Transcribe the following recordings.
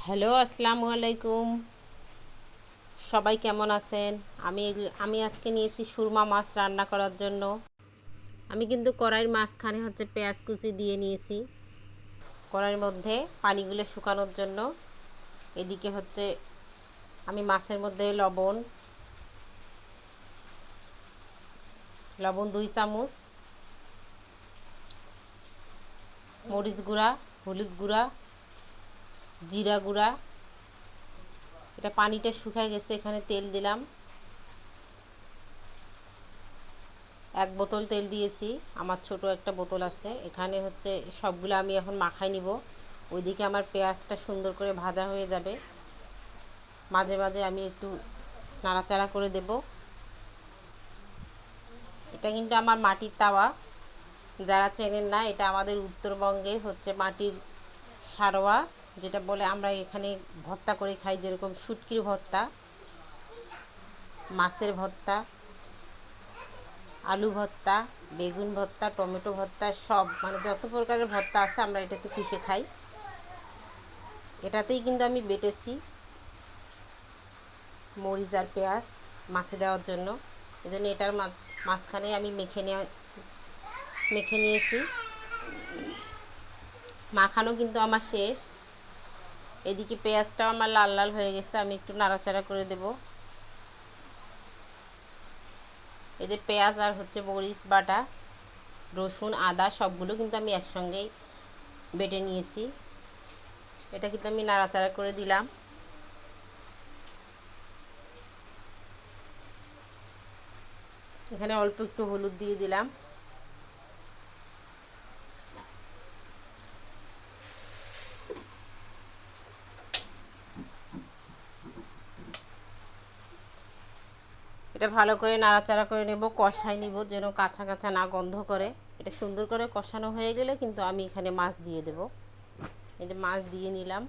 Hello, আসসালামু আলাইকুম। সবাই কেমন আছেন? আমি আজকে নিয়েছি সুরমা মাছ রান্না করার জন্য। আমি কিন্তু কড়াইয়ের মাঝখানে পেঁয়াজ কুচি দিয়ে নিয়েছি কড়াইয়ের মধ্যে পানিগুলো শুকানোর জন্য। এদিকে আমি মাছের মধ্যে লবণ 2 চামচ, মরিচ গুঁড়া, হলুদ গুঁড়া, জিরা গুঁড়া, এটা পানিটা শুকায় গেছে, এখানে তেল দিলাম। 1 বোতল তেল দিয়েছি, আমার ছোট একটা বোতল আছে। এখানে সবগুলো আমি এখন মাখাই নিব। ওইদিকে আমার পেঁয়াজটা সুন্দর করে ভাজা হয়ে যাবে, মাঝে মাঝে আমি একটু নাড়াচাড়া করে দেব। এটা কিন্তু আমার মাটির তাওয়া, যারা চেনেন না, এটা আমাদের উত্তরবঙ্গের মাটির সারোয়া, যেটা বলে আমরা এখানে ভর্তা করে খাই, যেরকম শুটকির ভর্তা, মাছের ভর্তা, আলু ভর্তা, বেগুন ভর্তা, টমেটো ভর্তা, সব যত প্রকারের ভর্তা আছে আমরা এটাতে পিষে খাই। এটাতেই কিন্তু আমি বেটেছি মরিচ আর পেঁয়াজ মাছে দেওয়ার জন্য। এই জন্য এটার মাঝখানে আমি মেখে নিয়েছি। মাখানো কিন্তু আমার শেষ। এদিকে পেঁয়াজটাও আমার লাল লাল হয়ে গেছে, আমি একটু নাড়াচাড়া করে দেব। এই যে পেঁয়াজ আর মরিচ বাটা, রসুন, আদা সবগুলো কিন্তু আমি একসঙ্গেই বেটে নিয়েছি। এটা কিন্তু আমি নাড়াচাড়া করে দিলাম। এখানে অল্প একটু হলুদ দিয়ে দিলাম। এটা ভালো করে নাড়াচাড়া করে নেব, কষাই নিব, যেন কাঁচা কাঁচা না গন্ধ করে। এটা সুন্দর করে কষানো হয়ে গেলে কিন্তু আমি এখানে মাছ দিয়ে দেব। এই যে মাছ দিয়ে নিলাম।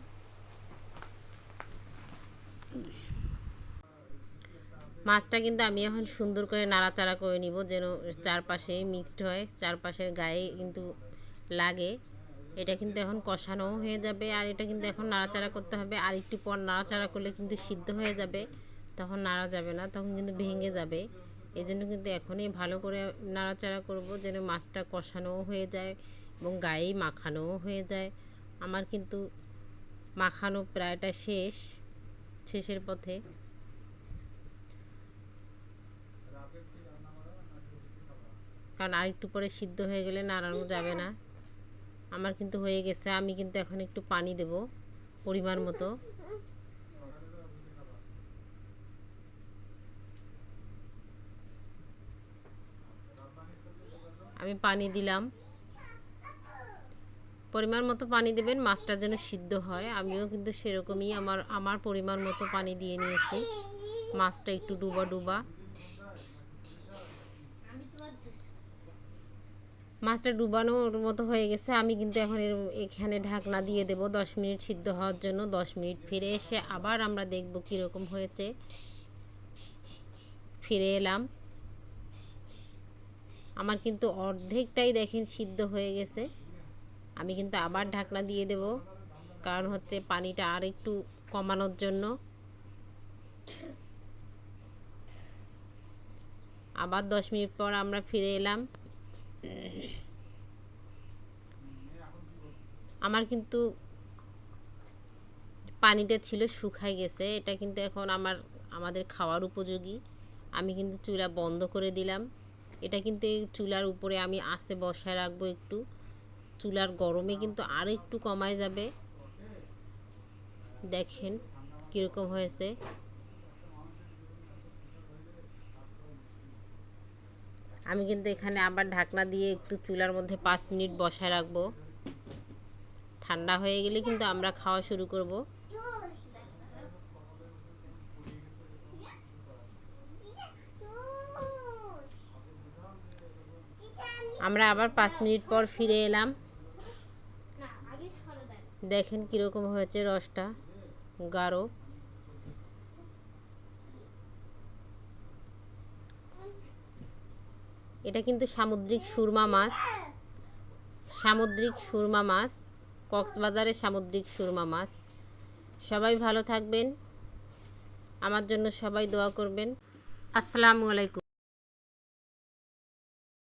মাছটা কিন্তু আমি এখন সুন্দর করে নাড়াচাড়া করে নিব, যেন চারপাশে মিক্সড হয়, চারপাশের গায়ে কিন্তু লাগে। এটা কিন্তু এখন কষানো হয়ে যাবে, আর এটা কিন্তু এখন নাড়াচাড়া করতে হবে। আর একটু পর নাড়াচাড়া করলে কিন্তু সিদ্ধ হয়ে যাবে, তখন নাড়া যাবে না, তখন কিন্তু ভেঙে যাবে। এই জন্য কিন্তু এখনই ভালো করে নাড়াচাড়া করব, যেন মাছটা কষানোও হয়ে যায় এবং গায়েই মাখানোও হয়ে যায়। আমার কিন্তু মাখানো প্রায়টা শেষের পথে। কারণ আরেকটু পরে সিদ্ধ হয়ে গেলে নাড়ানো যাবে না। আমার কিন্তু হয়ে গেছে, আমি কিন্তু এখন একটু পানি দেব পরিমাণ মতো। আমি পানি দিলাম, পরিমাণ মতো পানি দেবেন, মাছটা যেন সিদ্ধ হয়। আমিও কিন্তু সেরকমই আমার পরিমাণ মতো পানি দিয়ে নিয়েছি। মাছটা একটু ডুবা ডুবা, মাছটা ডুবানোর মতো হয়ে গেছে। আমি কিন্তু এখন এখানে ঢাকনা দিয়ে দেব 10 মিনিট সিদ্ধ হওয়ার জন্য। 10 মিনিট ফিরে এসে আবার আমরা দেখব কীরকম হয়েছে। ফিরে এলাম, আমার কিন্তু অর্ধেকটাই দেখেন সিদ্ধ হয়ে গেছে। আমি কিন্তু আবার ঢাকনা দিয়ে দেব, কারণ পানিটা আর একটু কমানোর জন্য। আবার 10 মিনিট পর আমরা ফিরে এলাম। আমার কিন্তু পানিটা ছিল শুকায় গেছে, এটা কিন্তু এখন আমাদের খাওয়ার উপযোগী। আমি কিন্তু চুলা বন্ধ করে দিলাম। এটা কিন্তু এই চুলার উপরে আমি আঁচে বসায় রাখবো একটু। চুলার গরমে কিন্তু আরও একটু কমায় যাবে। দেখেন কীরকম হয়েছে। আমি কিন্তু এখানে আবার ঢাকনা দিয়ে একটু চুলার মধ্যে 5 মিনিট বসায় রাখবো। ঠান্ডা হয়ে গেলে কিন্তু আমরা খাওয়া শুরু করব। আমরা আবার 5 মিনিট পর ফিরে এলাম। দেখেন কীরকম হয়েছে, রসটা গাঢ়। এটা কিন্তু সামুদ্রিক সুরমা মাছ, কক্সবাজারের সামুদ্রিক সুরমা মাছ। সবাই ভালো থাকবেন, আমার জন্য সবাই দোয়া করবেন। আসসালামু আলাইকুম।